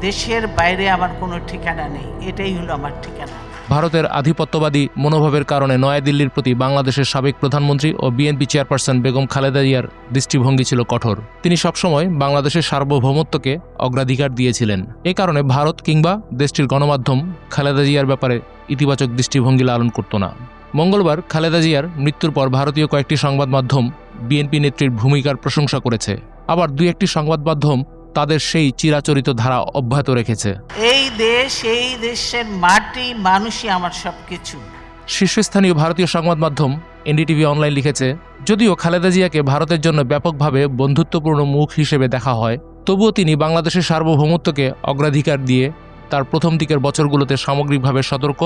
দেশের বাইরে আমার কোনো ঠিকানা নেই, এটাই হলো আমার ঠিকানা। ভারতের আধিপত্যবাদী মনোভাবের কারণে নয়াদিল্লির প্রতি বাংলাদেশের সাবেক প্রধানমন্ত্রী ও বিএনপি চেয়ারপারসন বেগম খালেদা জিয়ার দৃষ্টিভঙ্গি ছিল কঠোর। তিনি সবসময় বাংলাদেশের সার্বভৌমত্বকে অগ্রাধিকার দিয়েছিলেন। এ কারণে ভারত কিংবা দেশটির গণমাধ্যম খালেদা জিয়ার ব্যাপারে ইতিবাচক দৃষ্টিভঙ্গি লালন করত না। মঙ্গলবার খালেদা জিয়ার মৃত্যুর পর ভারতীয় কয়েকটি সংবাদ মাধ্যম বিএনপি নেত্রীর ভূমিকার প্রশংসা করেছে, আবার দুই একটি সংবাদ মাধ্যম তাদের সেই চিরাচরিত ধারা অব্যাহত রেখেছে। এই দেশ, এই দেশের মাটি, মানুষই আমার সবকিছু। শীর্ষস্থানীয় ভারতীয় সংবাদ মাধ্যম এনডিটিভি অনলাইন লিখেছে, যদিও খালেদা জিয়াকে ভারতের জন্য ব্যাপকভাবে বন্ধুত্বপূর্ণ মুখ হিসেবে দেখা হয়, তবুও তিনি বাংলাদেশের সার্বভৌমত্বকে অগ্রাধিকার দিয়ে তার প্রথম দিকের বছরগুলোতে সামগ্রিকভাবে সতর্ক,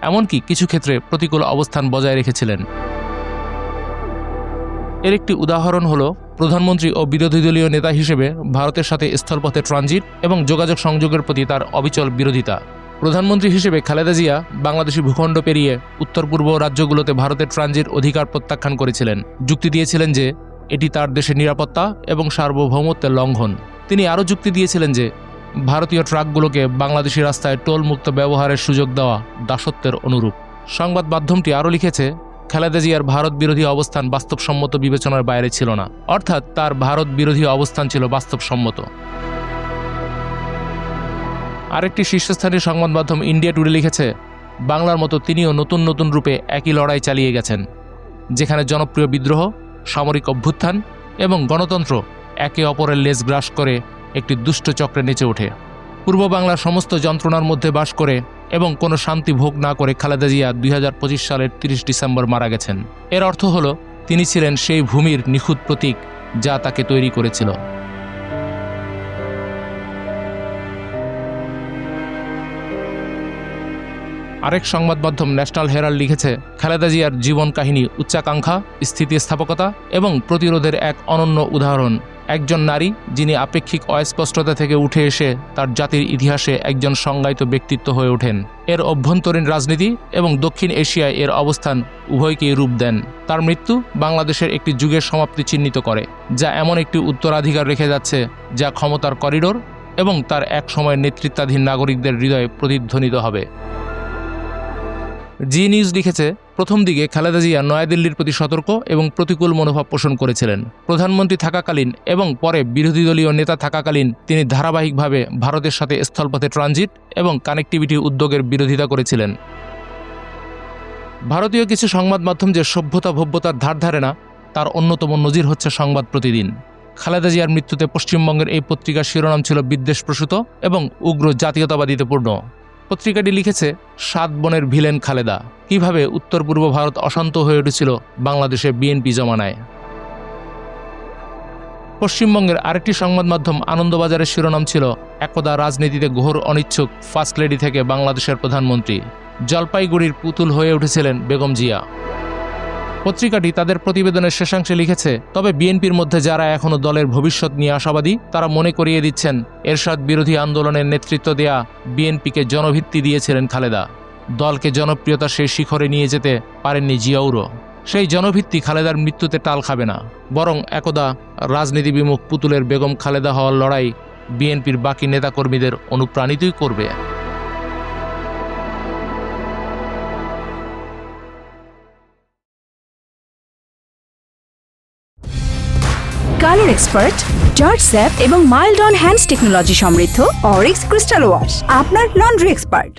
এমনকি কিছু ক্ষেত্রে প্রতিকূল অবস্থান বজায় রেখেছিলেন। এর একটি উদাহরণ হল প্রধানমন্ত্রী ও বিরোধী দলীয় নেতা হিসেবে ভারতের সাথে স্থলপথে ট্রানজিট এবং যোগাযোগ সংযোগের প্রতি তার অবিচল বিরোধিতা। প্রধানমন্ত্রী হিসেবে খালেদা জিয়া বাংলাদেশি ভূখণ্ড পেরিয়ে উত্তর পূর্ব রাজ্যগুলোতে ভারতের ট্রানজিট অধিকার প্রত্যাখ্যান করেছিলেন। যুক্তি দিয়েছিলেন যে এটি তার দেশের নিরাপত্তা এবং সার্বভৌমত্বের লঙ্ঘন। তিনি আরও যুক্তি দিয়েছিলেন যে ভারতীয় ট্রাকগুলোকে বাংলাদেশি রাস্তায় টোলমুক্ত ব্যবহারের সুযোগ দেওয়া দাসত্বের অনুরূপ। সংবাদ মাধ্যমটি আরও লিখেছে, খালেদা জিয়ার ভারত বিরোধী অবস্থান বাস্তবসম্মত বিবেচনার বাইরে ছিল না, অর্থাৎ তার ভারত বিরোধী অবস্থান ছিল বাস্তবসম্মত। আরেকটি শীর্ষস্থানীয় সংবাদ মাধ্যম ইন্ডিয়া টুডে লিখেছে, বাংলার মতো তিনিও নতুন নতুন রূপে একই লড়াই চালিয়ে গেছেন, যেখানে জনপ্রিয় বিদ্রোহ, সামরিক অভ্যুত্থান এবং গণতন্ত্র একে অপরের লেজ গ্রাস করে একটি দুষ্ট চক্রে নেচে ওঠে। পূর্ব বাংলার সমস্ত যন্ত্রণার মধ্যে বাস করে এবং কোনো শান্তি ভোগ না করে খালেদা জিয়া 2025 সালের 30 ডিসেম্বর মারা গেছেন। এর অর্থ হলো তিনি ছিলেন সেই ভূমির নিখুঁত প্রতীক যা তাকে তৈরি করেছিল। আরেক সংবাদ মাধ্যম ন্যাশনাল হেরাল্ড লিখেছে, খালেদা জিয়ার জীবন কাহিনী উচ্চাকাঙ্ক্ষা, স্থিতিস্থাপকতা এবং প্রতিরোধের এক অনন্য উদাহরণ। একজন নারী যিনি আপেক্ষিক অস্পষ্টতা থেকে উঠে এসে তার জাতির ইতিহাসে একজন সংজ্ঞায়িত ব্যক্তিত্ব হয়ে ওঠেন। এর অভ্যন্তরীণ রাজনীতি এবং দক্ষিণ এশিয়ায় এর অবস্থান উভয়কেই রূপ দেন। তার মৃত্যু বাংলাদেশের একটি যুগের সমাপ্তি চিহ্নিত করে, যা এমন একটি উত্তরাধিকার রেখে যাচ্ছে যা ক্ষমতার করিডোর এবং তার এক সময়ের নেতৃত্বাধীন নাগরিকদের হৃদয়ে প্রতিধ্বনিত হবে। জি নিউজ লিখেছে, প্রথম দিকে খালেদা জিয়া নয়াদিল্লির প্রতি সতর্ক এবং প্রতিকূল মনোভাব পোষণ করেছিলেন। প্রধানমন্ত্রী থাকাকালীন এবং পরে বিরোধী দলীয় নেতা থাকাকালীন তিনি ধারাবাহিকভাবে ভারতের সাথে স্থলপথে ট্রানজিট এবং কানেক্টিভিটি উদ্যোগের বিরোধিতা করেছিলেন। ভারতীয় কিছু সংবাদ মাধ্যম যে সভ্যতা ভব্যতার ধার ধারে না, তার অন্যতম নজির হচ্ছে সংবাদ প্রতিদিন। খালেদা জিয়ার মৃত্যুতে পশ্চিমবঙ্গের এই পত্রিকার শিরোনাম ছিল বিদ্বেষপ্রসূত এবং উগ্র জাতীয়তাবাদীতে পূর্ণ। পত্রিকাটি লিখেছে, 7 বোনের ভিলেন খালেদা, কিভাবে উত্তর পূর্ব ভারত অশান্ত হয়ে উঠেছিল বাংলাদেশে বিএনপি জমানায়। পশ্চিমবঙ্গের আরেকটি সংবাদ মাধ্যম আনন্দবাজারের শিরোনাম ছিল, একদা রাজনীতিতে ঘোর অনিচ্ছুক ফার্স্ট লেডি থেকে বাংলাদেশের প্রধানমন্ত্রী, জলপাইগুড়ির পুতুল হয়ে উঠেছিলেন বেগম জিয়া। পত্রিকাটি তাদের প্রতিবেদনের শেষাংশে লিখেছে, তবে বিএনপির মধ্যে যারা এখনও দলের ভবিষ্যৎ নিয়ে আশাবাদী, তারা মনে করিয়ে দিচ্ছেন এরশাদ বিরোধী আন্দোলনের নেতৃত্ব দেয়া বিএনপিকে জনভিত্তি দিয়েছিলেন খালেদা। দলকে জনপ্রিয়তার সেই শিখরে নিয়ে যেতে পারেননি জিয়াউরও। সেই জনভিত্তি খালেদার মৃত্যুতে টাল খাবে না, বরং একদা রাজনীতি বিমুখ পুতুলের বেগম খালেদা হওয়ার লড়াই বিএনপির বাকি নেতাকর্মীদের অনুপ্রাণিতই করবে। কালার এক্সপার্ট, জর্জ স্যাপ এবং মাইল্ড অন হ্যান্ডস টেকনোলজি সমৃদ্ধ অরিক্স ক্রিস্টাল ওয়াশ আপনার লন্ড্রি এক্সপার্ট।